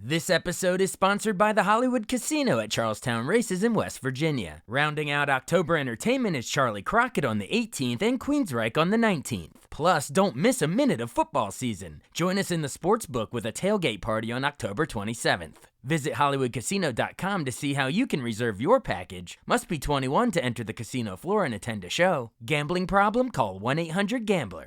This episode is sponsored by the Hollywood Casino at Charlestown Races in West Virginia. Rounding out October entertainment is Charlie Crockett on the 18th and Queensryche on the 19th. Plus, don't miss a minute of football season. Join us in the sportsbook with a tailgate party on October 27th. Visit HollywoodCasino.com to see how you can reserve your package. Must be 21 to enter the casino floor and attend a show. Gambling problem? Call 1-800-GAMBLER.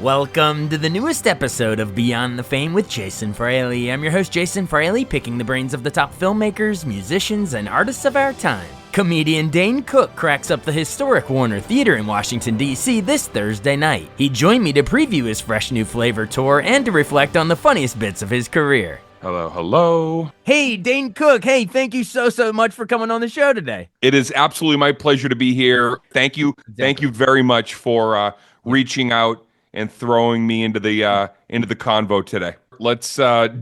Welcome to the newest episode of Beyond the Fame with Jason Fraley. I'm your host, Jason Fraley, picking the brains of the top filmmakers, musicians, and artists of our time. Comedian Dane Cook cracks up the historic Warner Theater in Washington, D.C. this Thursday night. He joined me to preview his fresh new flavor tour and to reflect on the funniest bits of his career. Hello. Hey, Dane Cook. Hey, thank you so much for coming on the show today. It is absolutely my pleasure to be here. Thank you. Exactly. Thank you very much for reaching out and throwing me into the convo today. Let's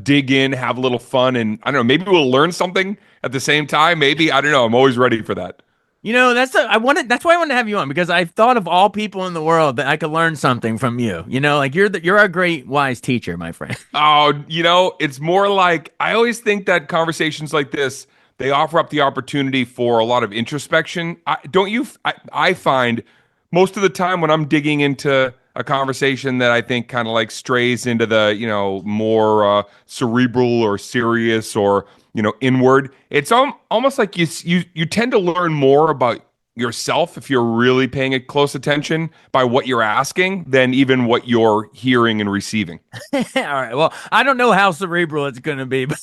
dig in, have a little fun, and I don't know, maybe we'll learn something at the same time. Maybe, I don't know. I'm always ready for that. You know, that's why I wanted to have you on, because I thought of all people in the world that I could learn something from you. You know, like you're a great wise teacher, my friend. Oh, you know, it's more like I always think that conversations like this, they offer up the opportunity for a lot of introspection. I find most of the time when I'm digging into a conversation that I think kind of like strays into the, you know, more cerebral or serious or, you know, inward. It's almost like you tend to learn more about yourself if you're really paying close attention by what you're asking than even what you're hearing and receiving. All right. Well, I don't know how cerebral it's going to be, but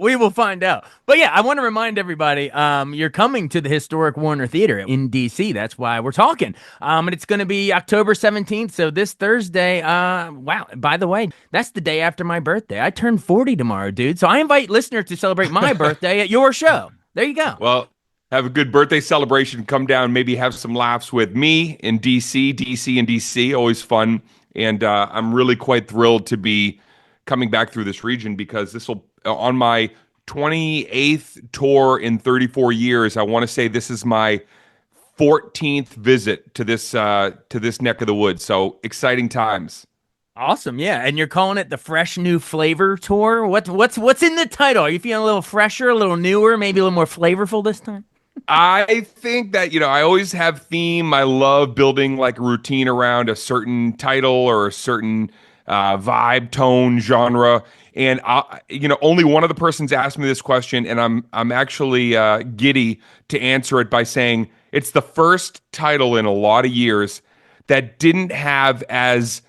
we will find out. But yeah, I want to remind everybody, you're coming to the historic Warner Theater in DC. That's why we're talking. And it's going to be October 17th. So this Thursday, wow. By the way, that's the day after my birthday. I turn 40 tomorrow, dude. So I invite listeners to celebrate my birthday at your show. There you go. Well, have a good birthday celebration. Come down, maybe have some laughs with me in DC, always fun. And I'm really quite thrilled to be coming back through this region because this will, on my 28th tour in 34 years, I want to say this is my 14th visit to this neck of the woods. So exciting times. Awesome, yeah. And you're calling it the Fresh New Flavor Tour? What's in the title? Are you feeling a little fresher, a little newer, maybe a little more flavorful this time? I think that, you know, I always have theme. I love building like a routine around a certain title or a certain vibe, tone, genre. And only one of the persons asked me this question, and I'm actually giddy to answer it by saying it's the first title in a lot of years that didn't have as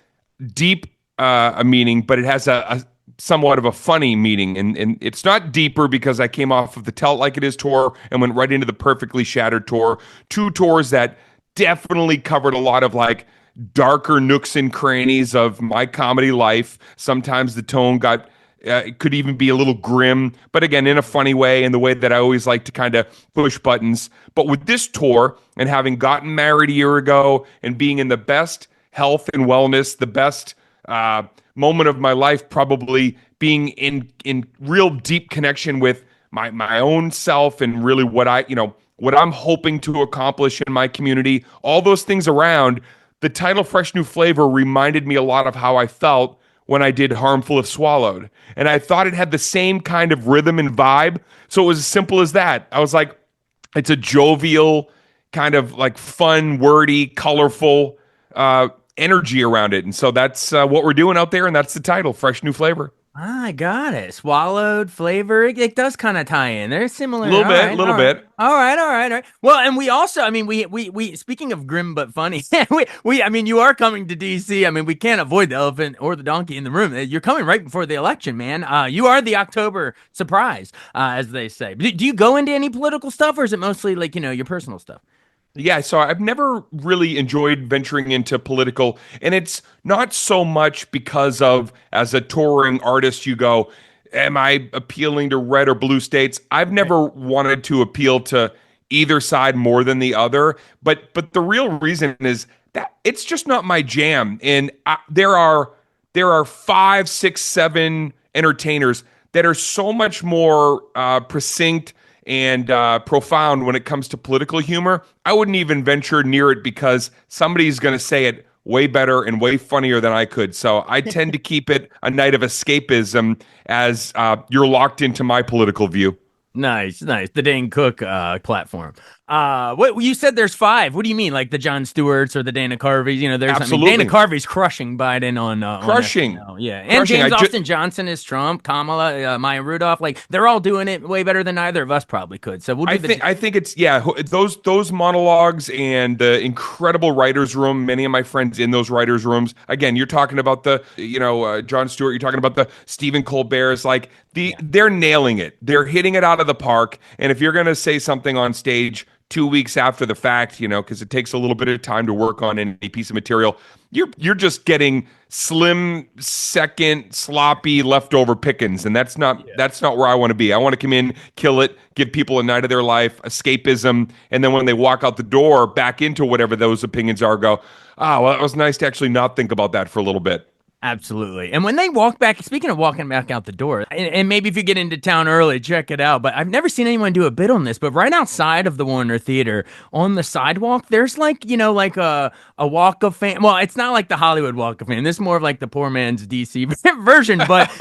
deep a meaning, but it has a somewhat of a funny meaning, and it's not deeper because I came off of the Tell It Like It Is tour and went right into the Perfectly Shattered tour. Two tours that definitely covered a lot of like darker nooks and crannies of my comedy life. Sometimes the tone got it could even be a little grim, but again, in a funny way, in the way that I always like to kind of push buttons. But with this tour and having gotten married a year ago and being in the best health and wellness, the best moment of my life, probably being in real deep connection with my own self and really what I'm hoping to accomplish in my community, all those things around. The title Fresh New Flavor reminded me a lot of how I felt when I did Harmful If Swallowed. And I thought it had the same kind of rhythm and vibe. So it was as simple as that. I was like, it's a jovial, kind of like fun, wordy, colorful energy around it. And so that's what we're doing out there, and that's the title, Fresh New Flavor. I got it. Swallowed, flavor. It does kind of tie in. They're similar. A little bit. All right. Well, and we also, I mean, we speaking of grim but funny, I mean, you are coming to DC. I mean, we can't avoid the elephant or the donkey in the room. You're coming right before the election, man. You are the October surprise, as they say. Do you go into any political stuff, or is it mostly like, you know, your personal stuff? Yeah, so I've never really enjoyed venturing into political, and it's not so much because of, as a touring artist, you go, am I appealing to red or blue states? I've never wanted to appeal to either side more than the other, but the real reason is that it's just not my jam. And there are 5, 6, 7 entertainers that are so much more precinct and profound when it comes to political humor. I wouldn't even venture near it because somebody's going to say it way better and way funnier than I could. So I tend to keep it a night of escapism as you're locked into my political view. Nice, nice. The Dane Cook platform. What you said? There's five. What do you mean? Like the Jon Stewarts or the Dana Carveys? You know, there's. I mean, Dana Absolutely. Carvey's crushing Biden on Crushing. SNL. Yeah, and Crushing. James Austin Johnson is Trump. Kamala, Maya Rudolph. Like they're all doing it way better than either of us probably could. So we'll do I think it's those monologues and the incredible writers room. Many of my friends in those writers rooms. Again, you're talking about the Jon Stewart. You're talking about the Stephen Colbert's. Like they're nailing it. They're hitting it out of the park. And if you're gonna say something on stage 2 weeks after the fact, because it takes a little bit of time to work on any piece of material, you're just getting slim, second, sloppy, leftover pickings, and that's not where I want to be. I want to come in, kill it, give people a night of their life, escapism, and then when they walk out the door, back into whatever those opinions are, go, well, it was nice to actually not think about that for a little bit. Absolutely. And when they walk back, speaking of walking back out the door, and maybe if you get into town early, check it out. But I've never seen anyone do a bit on this. But right outside of the Warner Theater on the sidewalk, there's like a walk of fame. Well, it's not like the Hollywood Walk of Fame. This is more of like the poor man's DC version. But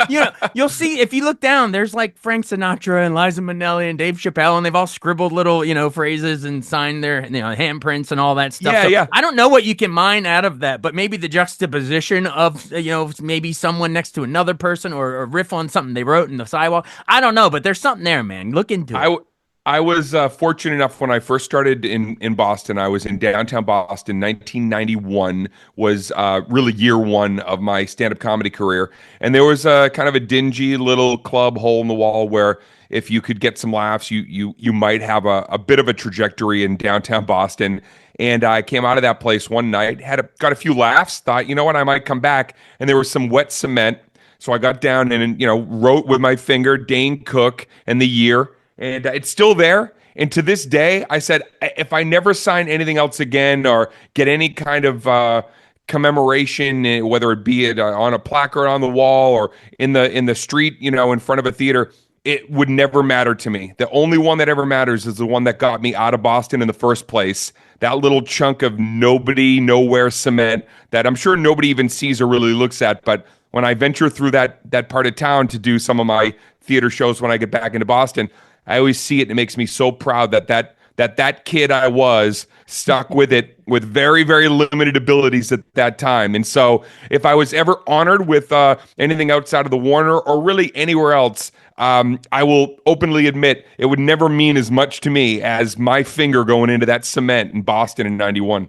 you'll see if you look down, there's like Frank Sinatra and Liza Minnelli and Dave Chappelle, and they've all scribbled little phrases and signed their handprints and all that stuff. Yeah, so yeah. I don't know what you can mine out of that, but maybe the juxtaposition of maybe someone next to another person or riff on something they wrote in the sidewalk. I don't know, but there's something there, man. Look into it. I was fortunate enough when I first started in Boston. I was in downtown Boston. 1991 was really year one of my stand-up comedy career, and there was a kind of a dingy little club hole in the wall where if you could get some laughs, you might have a bit of a trajectory in downtown Boston. And I came out of that place one night, got a few laughs, thought, you know what, I might come back, and there was some wet cement. So I got down and wrote with my finger Dane Cook and the year. And it's still there. And to this day, I said, if I never sign anything else again or get any kind of commemoration, whether it be on a placard on the wall or in the street, in front of a theater, it would never matter to me. The only one that ever matters is the one that got me out of Boston in the first place. That little chunk of nobody, nowhere cement that I'm sure nobody even sees or really looks at. But when I venture through that part of town to do some of my theater shows when I get back into Boston, I always see it and it makes me so proud that kid I was stuck with it with very, very limited abilities at that time. And so if I was ever honored with anything outside of the Warner or really anywhere else, I will openly admit it would never mean as much to me as my finger going into that cement in Boston in 91.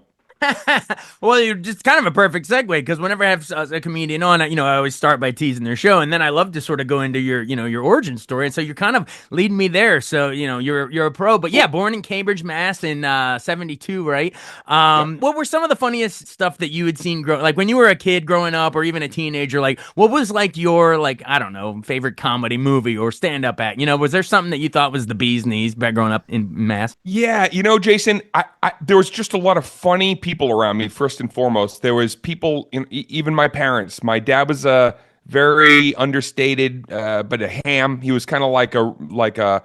Well, you're just kind of a perfect segue because whenever I have a comedian on, I always start by teasing their show, and then I love to sort of go into your origin story, and so you're kind of leading me there. So you're a pro, but yeah, born in Cambridge, Mass, in '72, right? What were some of the funniest stuff that you had seen like when you were a kid growing up, or even a teenager? Like, what was like your I don't know, favorite comedy movie or stand up act? Was there something that you thought was the bee's knees back growing up in Mass? Yeah, Jason, I there was just a lot of funny people around me. First and foremost, there was people, even my parents. My dad was a very understated, but a ham. He was kind of like a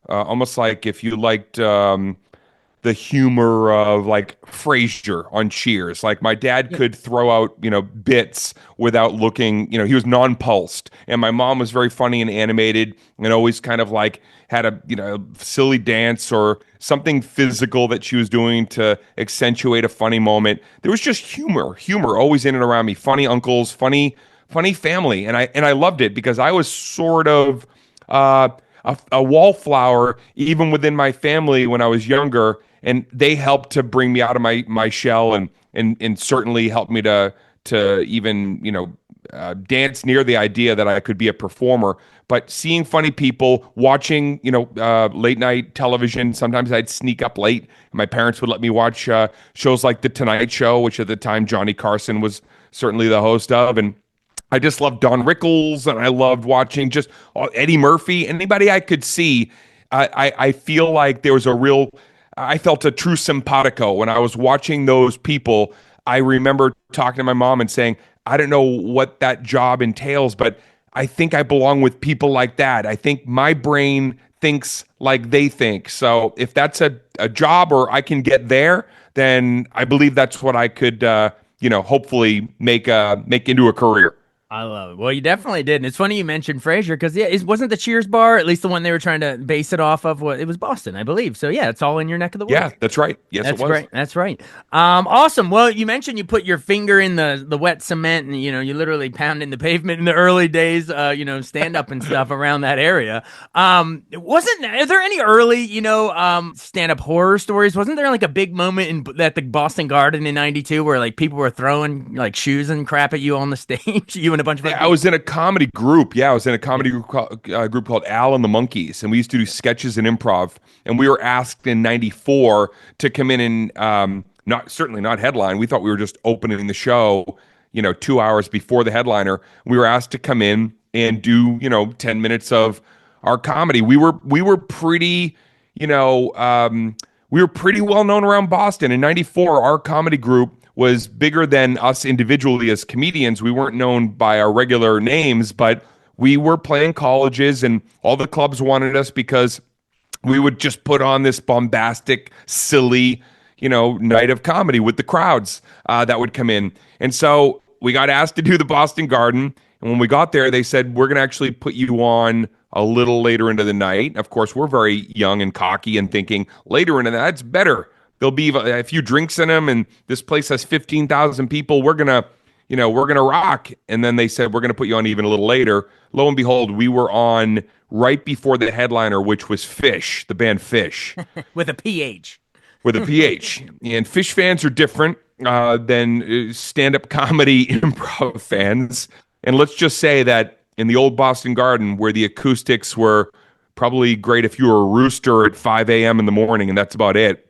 almost like if you liked the humor of like Frasier on Cheers. Like my dad could throw out, bits without looking, he was non-pulsed. And my mom was very funny and animated and always kind of like had a, silly dance or something physical that she was doing to accentuate a funny moment. There was just humor always in and around me. Funny uncles, funny family. And I loved it because I was sort of a wallflower even within my family when I was younger, and they helped to bring me out of my shell and certainly helped me to even dance near the idea that I could be a performer. But seeing funny people, watching late night television, sometimes I'd sneak up late. My parents would let me watch shows like The Tonight Show, which at the time Johnny Carson was certainly the host of, and I just loved Don Rickles, and I loved watching just Eddie Murphy. Anybody I could see, I feel like there was I felt a true simpatico when I was watching those people. I remember talking to my mom and saying, I don't know what that job entails, but I think I belong with people like that. I think my brain thinks like they think. So if that's a job or I can get there, then I believe that's what I could, hopefully make into a career. I love it. Well, you definitely did. And it's funny you mentioned Frasier because, yeah, it wasn't the Cheers bar, at least the one they were trying to base it off of. What it was Boston, I believe. So, yeah, it's all in your neck of the woods. Yeah, that's right. Yes, it That's was. great. That's right. Awesome. Well, you mentioned you put your finger in the wet cement and you literally pounding the pavement in the early days. Stand up and stuff around that area. Wasn't Are there any early stand up horror stories? Wasn't there like a big moment at the Boston Garden in '92 where like people were throwing like shoes and crap at you on the stage? You and a bunch of other I people. was in a comedy group. Yeah, I was in a Yeah. comedy group called Al and the Monkeys, and we used to do sketches and improv. And we were asked in '94 to come in and not certainly not headline. We thought we were just opening the show, 2 hours before the headliner. We were asked to come in and do 10 minutes of our comedy. We were pretty, you know, we were pretty well known around Boston. In '94, our comedy group was bigger than us individually as comedians. We weren't known by our regular names, but we were playing colleges and all the clubs wanted us because we would just put on this bombastic, silly, night of comedy with the crowds that would come in. And so we got asked to do the Boston Garden. And when we got there, they said, we're going to actually put you on a little later into the night. Of course, we're very young and cocky and thinking later into that's better. There'll be a few drinks in them, and this place has 15,000 people. We're gonna rock. And then they said we're gonna put you on even a little later. Lo and behold, we were on right before the headliner, which was Fish, the band Fish, With a PH. with a PH. And Fish fans are different than stand-up comedy improv fans. And let's just say that in the old Boston Garden, where the acoustics were probably great if you were a rooster at 5 a.m. in the morning, and that's about it.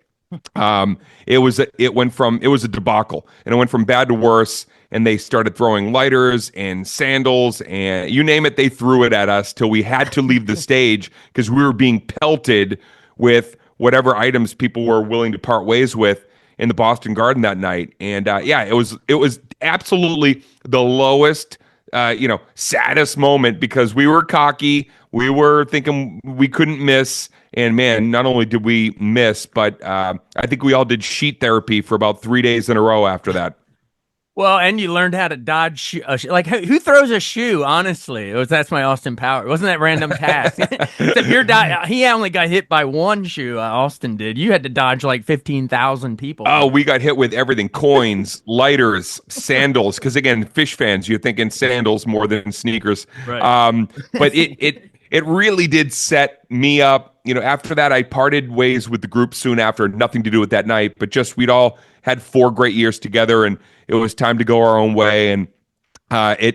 It was a debacle, and it went from bad to worse. And they started throwing lighters and sandals and you name it, they threw it at us till we had to leave the stage because we were being pelted with whatever items people were willing to part ways with in the Boston Garden that night. And it was absolutely the lowest, saddest moment because we were cocky, we were thinking we couldn't miss. And man, not only did we miss, but I think we all did sheet therapy for about 3 days in a row after that. Well, and you learned how to dodge like who throws a shoe? Honestly, that's my Austin Power. It wasn't that random task. Except he only got hit by one shoe. Austin did. You had to dodge like 15,000 people. Oh, we got hit with everything: coins, lighters, sandals. Because again, Fish fans, you're thinking sandals more than sneakers. Right. But it really did set me up. After that, I parted ways with the group soon after. Nothing to do with that night, but just we'd all had 4 great years together, and it was time to go our own way. And I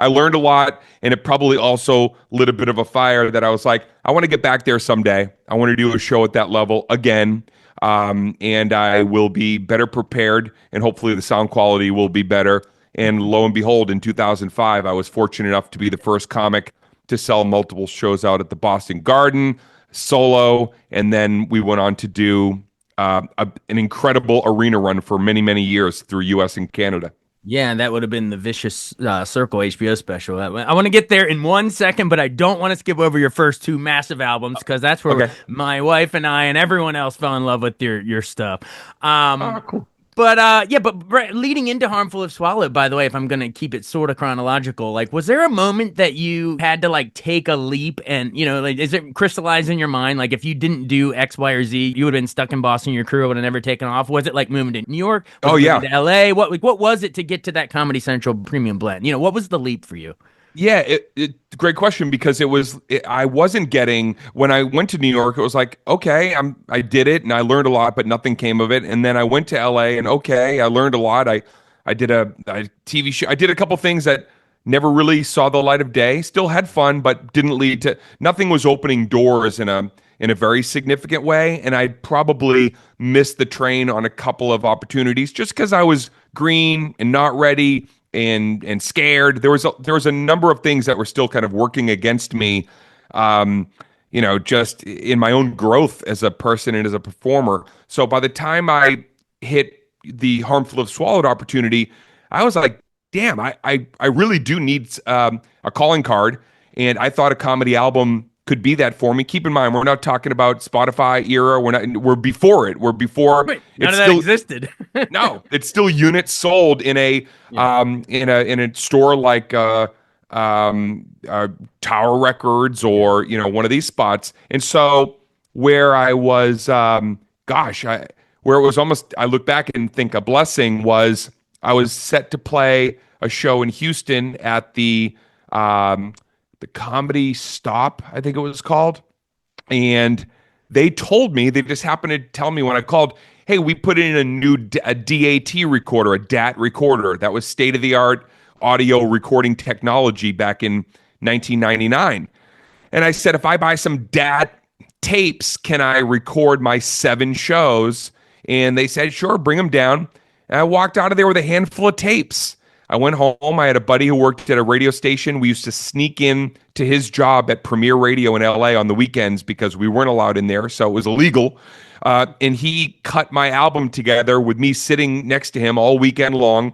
learned a lot, and it probably also lit a bit of a fire that I was like, I want to get back there someday. I want to do a show at that level again, and I will be better prepared, and hopefully the sound quality will be better. And lo and behold, in 2005, I was fortunate enough to be the first comic to sell multiple shows out at the Boston Garden, solo, and then we went on to do an incredible arena run for many, many years through U.S. and Canada. Yeah, and that would have been the Vicious Circle HBO special. I want to get there in 1 second, but I don't want to skip over your first 2 massive albums because that's where Okay. my wife and I and everyone else fell in love with your stuff. Cool. But leading into Harmful If Swallowed, by the way, if I'm going to keep it sort of chronological, like, was there a moment that you had to, like, take a leap and, like, is it crystallized in your mind? Like, if you didn't do X, Y, or Z, you would have been stuck in Boston, your career would have never taken off. Was it like moving to New York? Was Oh, it yeah. moving to LA? What was it to get to that Comedy Central premium blend? What was the leap for you? Yeah, great question because I wasn't getting when I went to New York. It was like, okay, I did it and I learned a lot, but nothing came of it. And then I went to LA and okay, I learned a lot. I did a TV show. I did a couple things that never really saw the light of day. Still had fun, but didn't lead to nothing. Was opening doors in a very significant way, and I probably missed the train on a couple of opportunities just because I was green and not ready and scared. There was a number of things that were still kind of working against me, just in my own growth as a person and as a performer. So by the time I hit the Harmful If Swallowed opportunity, I was like, damn, I really do need a calling card. And I thought a comedy album could be that for me. Keep in mind, we're not talking about Spotify era. We're before it. We're before Wait, none it's of that still existed. no, it's still units sold in a Yeah. in a store like Tower Records or one of these spots. And so where I was, where it was almost, I look back and think a blessing was I was set to play a show in Houston at the Comedy Stop, I think it was called. And they told me, they just happened to tell me when I called, hey, we put in a new DAT recorder, a DAT recorder. That was state of the art audio recording technology back in 1999. And I said, if I buy some DAT tapes, can I record my 7 shows? And they said, sure, bring them down. And I walked out of there with a handful of tapes. I went home. I had a buddy who worked at a radio station. We used to sneak in to his job at Premier Radio in LA on the weekends because we weren't allowed in there, so it was illegal. And he cut my album together with me sitting next to him all weekend long.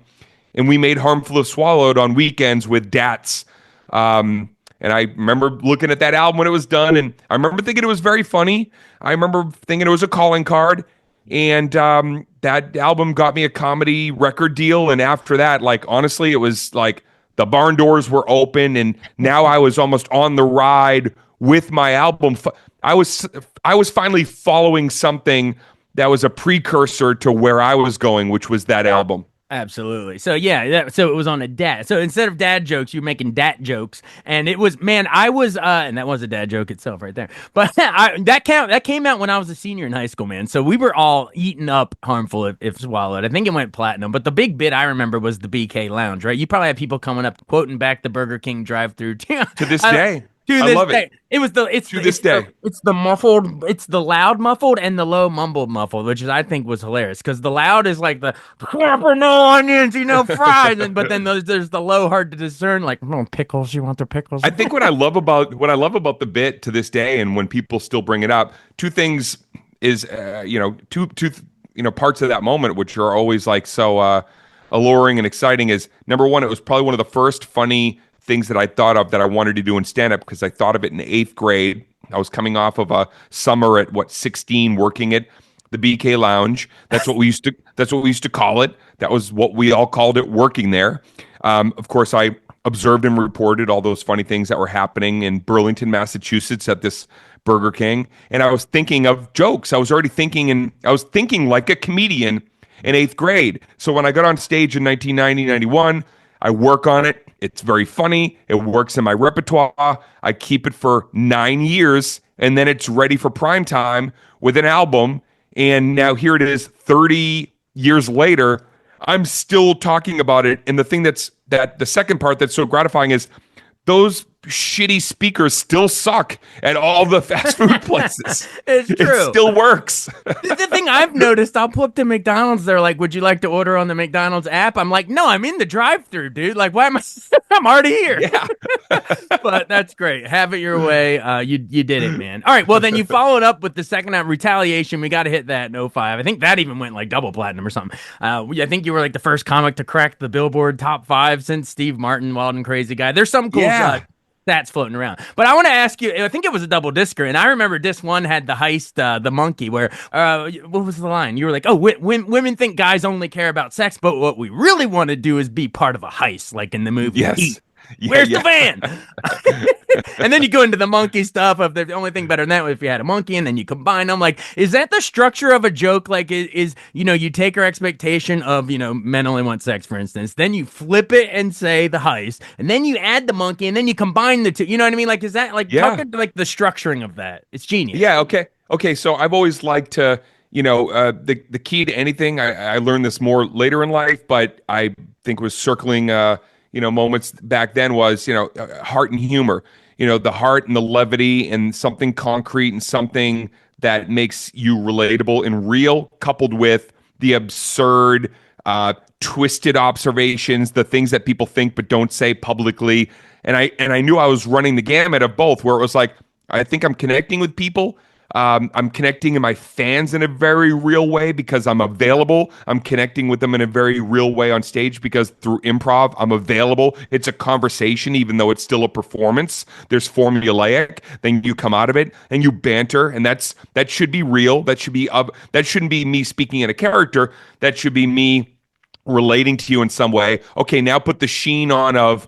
And we made Harmful If Swallowed on weekends with DATs. And I remember looking at that album when it was done, and I remember thinking it was very funny. I remember thinking it was a calling card. And that album got me a comedy record deal. And after that, like, honestly, it was like the barn doors were open. And now I was almost on the ride with my album. I was finally following something that was a precursor to where I was going, which was that album. Absolutely. So yeah, so it was on a dad. So instead of dad jokes, you're making dat jokes, and it was, man, I was and that was a dad joke itself right there. But that came out when I was a senior in high school, man. So we were all eating up Harmful if Swallowed. I think it went platinum. But the big bit I remember was the BK Lounge, right? You probably had people coming up quoting back the Burger King drive-through To this day. To I this love day. it. It was this day. It's the muffled, it's the loud muffled and the low mumbled muffled, which I think was hilarious because the loud is like the proper no onions, fries, but then there's the low hard to discern, like pickles. You want the pickles? I think what I love about the bit to this day, and when people still bring it up, two things is two parts of that moment which are always like so alluring and exciting. Is number one, it was probably one of the first funny things that I thought of that I wanted to do in stand-up because I thought of it in 8th grade. I was coming off of a summer at 16 working at the BK Lounge. That's what we used to call it. That was what we all called it, working there. Of course, I observed and reported all those funny things that were happening in Burlington, Massachusetts at this Burger King. And I was thinking of jokes. I was thinking like a comedian in 8th grade. So when I got on stage in 1990, 91, I work on it. It's very funny. It works in my repertoire. I keep it for 9 years, and then it's ready for prime time with an album. And now here it is, 30 years later. I'm still talking about it. And the thing that the second part that's so gratifying is those shitty speakers still suck at all the fast food places. It's true. It still works. The thing I've noticed, I'll pull up to McDonald's. They're like, "Would you like to order on the McDonald's app?" I'm like, "No, I'm in the drive-thru, dude. Like, why am I? I'm already here." Yeah. But that's great. Have it your way. You did it, man. All right. Well, then you followed up with the second out, Retaliation. We got to hit that in '05. I think that even went like double platinum or something. I think you were like the first comic to crack the Billboard top 5 since Steve Martin, Wild and Crazy Guy. There's some cool stats floating around. But I want to ask you, I think it was a double discer, and I remember disc 1 had the heist, the monkey, where, what was the line? You were like, oh, women think guys only care about sex, but what we really want to do is be part of a heist, like in the movie Heat. Yeah, Where's the van? And then you go into the monkey stuff of the only thing better than that if you had a monkey, and then you combine them. Like, is that the structure of a joke? Like, is you take our expectation of, men only want sex, for instance, then you flip it and say the heist, and then you add the monkey, and then you combine the two. You know what I mean? Like, is that like, talk about, like, the structuring of that? It's genius. Yeah. Okay. So I've always liked to, the key to anything. I learned this more later in life, but I think was circling, moments back then was, heart and humor, the heart and the levity and something concrete and something that makes you relatable and real, coupled with the absurd, twisted observations, the things that people think but don't say publicly. And I knew I was running the gamut of both, where it was like, I think I'm connecting with people. I'm connecting in my fans in a very real way because I'm available. I'm connecting with them in a very real way on stage because through improv, I'm available. It's a conversation, even though it's still a performance. There's formulaic. Then you come out of it and you banter, and that should be real. That shouldn't be me speaking in a character. That should be me relating to you in some way. Okay, now put the sheen on of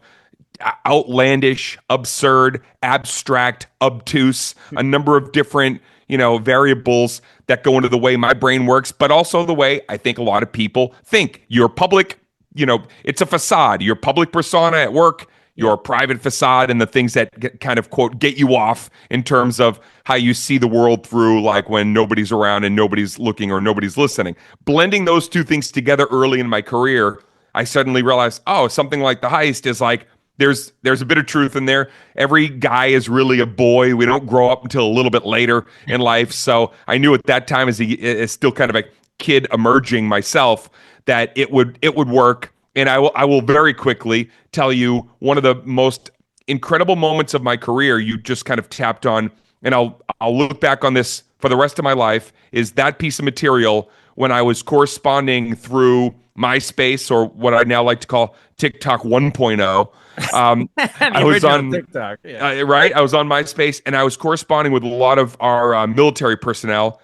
outlandish, absurd, abstract, obtuse, a number of different, variables that go into the way my brain works, but also the way I think a lot of people think. Your public, it's a facade. Your public persona at work, your private facade, and the things that kind of quote get you off in terms of how you see the world through, like when nobody's around and nobody's looking or nobody's listening. Blending those two things together early in my career, I suddenly realized, oh, something like The Heist is like there's a bit of truth in there. Every guy is really a boy. We don't grow up until a little bit later in life. So I knew at that time, as still kind of a kid emerging myself, that it would work. And I will very quickly tell you one of the most incredible moments of my career. You just kind of tapped on, and I'll look back on this for the rest of my life. Is that piece of material when I was corresponding through MySpace, or what I now like to call TikTok 1.0. I was on TikTok, right. I was on MySpace, and I was corresponding with a lot of our military personnel.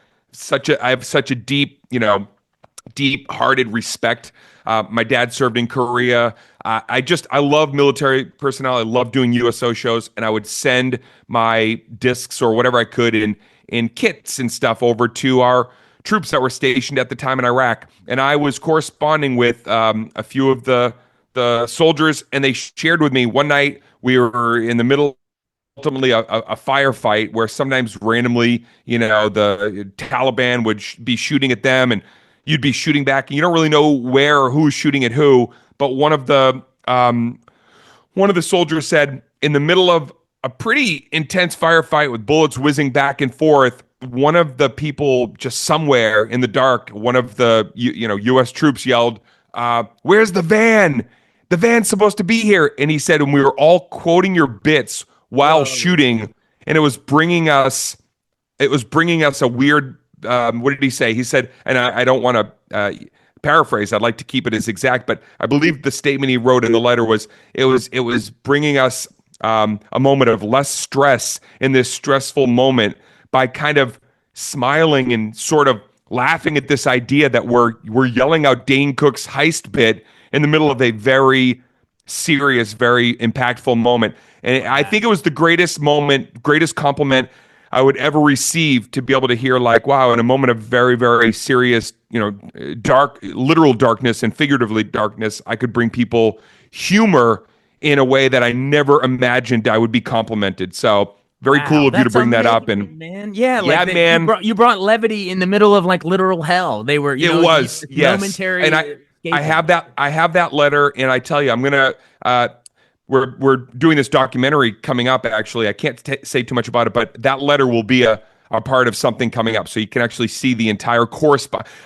I have such a deep, deep-hearted respect. My dad served in Korea. I love military personnel. I love doing USO shows, and I would send my discs or whatever I could in kits and stuff over to our troops that were stationed at the time in Iraq. And I was corresponding with a few of the soldiers, and they shared with me one night we were in the middle, ultimately a firefight where sometimes randomly, the Taliban would be shooting at them, and you'd be shooting back, and you don't really know where or who's shooting at who. But one of the soldiers said, in the middle of a pretty intense firefight with bullets whizzing back and forth, one of the people just somewhere in the dark, one of the U.S. troops yelled, "Where's the van? The van's supposed to be here." And he said, and we were all quoting your bits while shooting, and it was bringing us a weird. What did he say? He said, and I don't want to paraphrase. I'd like to keep it as exact, but I believe the statement he wrote in the letter was it was bringing us a moment of less stress in this stressful moment by kind of smiling and sort of laughing at this idea that we're yelling out Dane Cook's heist bit in the middle of a very serious, very impactful moment. And I think it was the greatest compliment I would ever receive, to be able to hear, like, wow, in a moment of very, very serious, dark, literal darkness and figuratively darkness, I could bring people humor in a way that I never imagined I would be complimented. So very cool of you to bring that up. And man, man, you brought levity in the middle of like literal hell. They were, it was momentary. And I have that letter, and I tell you, I'm gonna we're doing this documentary coming up. Actually, I can't say too much about it, but that letter will be a part of something coming up, so you can actually see the entire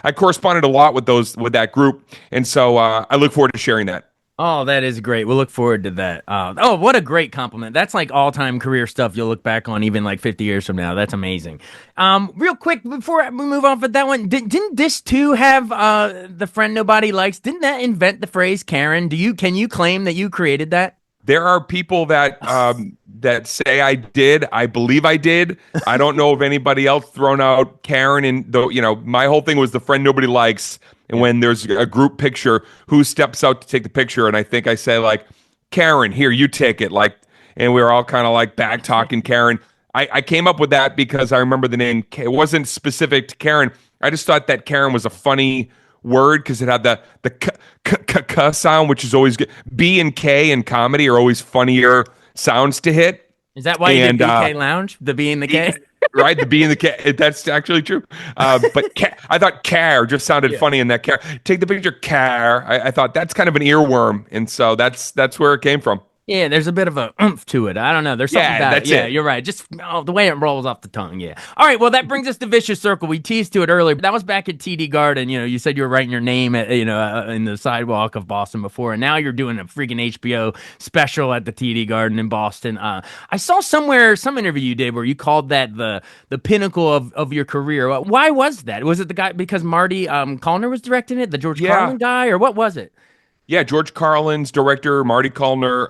I corresponded a lot with that group, and so I look forward to sharing that. Oh, that is great. We'll look forward to that. Oh, what a great compliment. That's like all-time career stuff you'll look back on even like 50 years from now. That's amazing. Real quick, before we move on with that one, didn't this too have the friend nobody likes? Didn't that invent the phrase Karen? Can you claim that you created that? There are people that that say I did. I believe I did. I don't know of anybody else thrown out Karen. And though, my whole thing was the friend nobody likes. And when there's a group picture, who steps out to take the picture? And I think I say, like, Karen, here, you take it. Like, and we were all kind of like back talking Karen. I came up with that because I remember the name. It wasn't specific to Karen. I just thought that Karen was a funny word because it had the k sound, which is always good. B and K in comedy are always funnier sounds to hit. Is that why you did BK Lounge? The B and the K? Right, the B and the K. That's actually true. But I thought care just sounded funny in that care. Take the picture, care. I thought that's kind of an earworm, and so that's where it came from. Yeah, there's a bit of a oomph to it. I don't know. There's something Yeah, about it. that's Yeah, it. you're right. Just the way it rolls off the tongue. Yeah. All right. Well, that brings us to Vicious Circle. We teased to it earlier. That was back at TD Garden. You said you were writing your name at, in the sidewalk of Boston before, and now you're doing a freaking HBO special at the TD Garden in Boston. I saw somewhere some interview you did where you called that the pinnacle of your career. Why was that? Was it the guy because Marty Callner was directing it, the George Yeah. Carlin guy, or what was it? Yeah, George Carlin's director, Marty Callner,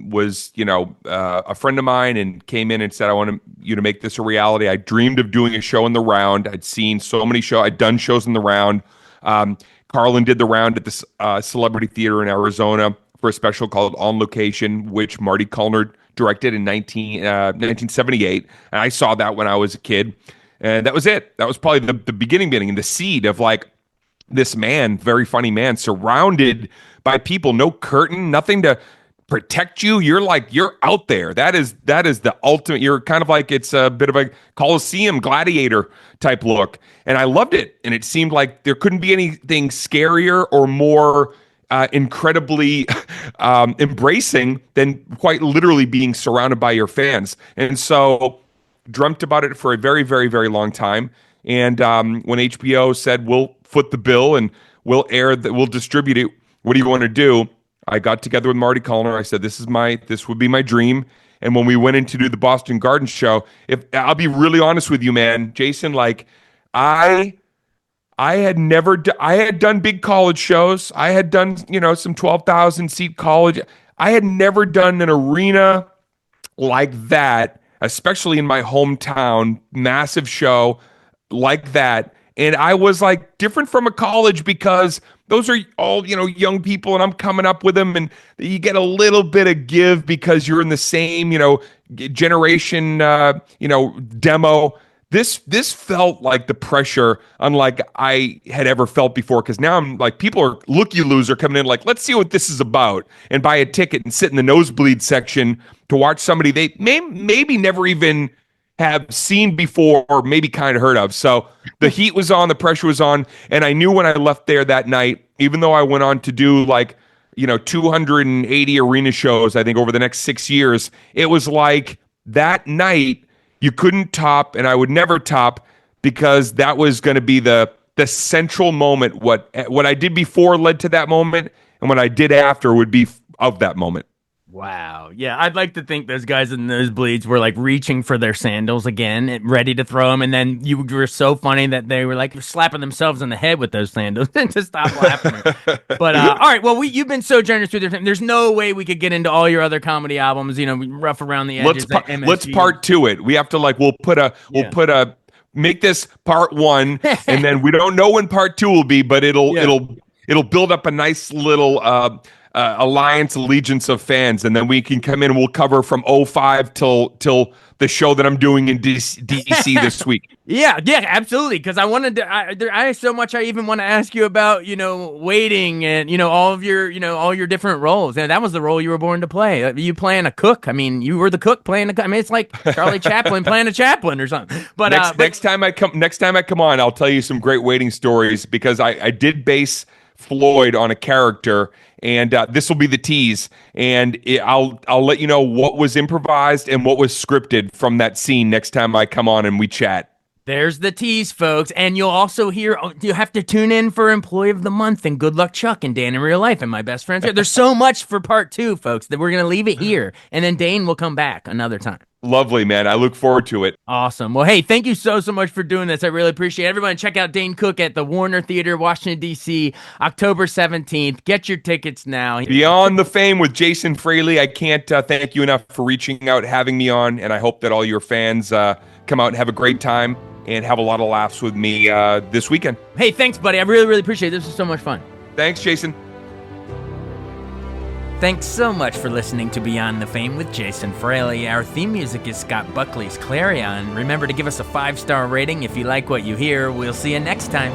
was a friend of mine and came in and said, "I want you to make this a reality." I dreamed of doing a show in the Round. I'd seen so many shows. I'd done shows in the Round. Um, Carlin did the Round at the Celebrity Theater in Arizona for a special called On Location, which Marty Callner directed in 1978. And I saw that when I was a kid, and that was it. That was probably the beginning, and the seed of like this man, very funny man, surrounded by people, no curtain, nothing to protect you. You're out there. That is the ultimate. You're kind of like it's a bit of a Coliseum gladiator type look. And I loved it. And it seemed like there couldn't be anything scarier or more incredibly embracing than quite literally being surrounded by your fans. And so dreamt about it for a very, very, very long time. And when HBO said, we'll foot the bill and we'll distribute it, what do you want to do? I got together with Marty Callner. I said, this would be my dream. And when we went in to do the Boston Garden show, if I'll be really honest with you, man, Jason, like I I had done big college shows. I had done, some 12,000 seat college. I had never done an arena like that, especially in my hometown, massive show like that. And I was like different from a college because those are all, young people and I'm coming up with them and you get a little bit of give because you're in the same, generation, demo. This felt like the pressure unlike I had ever felt before because now I'm like people are looky-loos are coming in like let's see what this is about and buy a ticket and sit in the nosebleed section to watch somebody they maybe never even have seen before or maybe kind of heard of. So the heat was on, the pressure was on, and I knew when I left there that night, even though I went on to do 280 arena shows, I think over the next 6 years, it was like that night you couldn't top, and I would never top because that was going to be the central moment. What I did before led to that moment, and what I did after would be of that moment. Wow. Yeah, I'd like to think those guys in those bleeds were like reaching for their sandals again, ready to throw them, and then you were so funny that they were like slapping themselves in the head with those sandals to stop laughing. But all right, well, you've been so generous with your time. There's no way we could get into all your other comedy albums. Rough around the edges. Let's part two it. We have to we'll put a make this part one, and then we don't know when part two will be, but it'll build up a nice little alliance allegiance of fans, and then we can come in and we'll cover from '05 till the show that I'm doing in DC this week. Yeah, absolutely. Because I wanted to, I have so much I even want to ask you about, waiting and all of your, all your different roles. And that was the role you were born to play. You playing a cook. I mean, you were the cook playing a. I mean, it's like Charlie Chaplin playing a Chaplain or something. But next time I come on, I'll tell you some great waiting stories because I did base Floyd on a character. And this will be the tease, and I'll let you know what was improvised and what was scripted from that scene next time I come on and we chat. There's the tease, folks, and you'll also hear. You have to tune in for Employee of the Month and Good Luck Chuck and Dan in Real Life and My Best Friends Here. There's so much for part two, folks, that we're gonna leave it here, and then Dane will come back another time. Lovely, man. I look forward to it. Awesome. Well, hey, thank you so much for doing this. I really appreciate it. Everyone, check out Dane Cook at the Warner Theater, Washington, D.C., October 17th. Get your tickets now. Beyond the Fame with Jason Fraley. I can't thank you enough for reaching out, having me on, and I hope that all your fans come out and have a great time and have a lot of laughs with me this weekend. Hey, thanks, buddy. I really, really appreciate it. This was so much fun. Thanks, Jason. Thanks so much for listening to Beyond the Fame with Jason Fraley. Our theme music is Scott Buckley's Clarion. Remember to give us a 5-star rating if you like what you hear. We'll see you next time.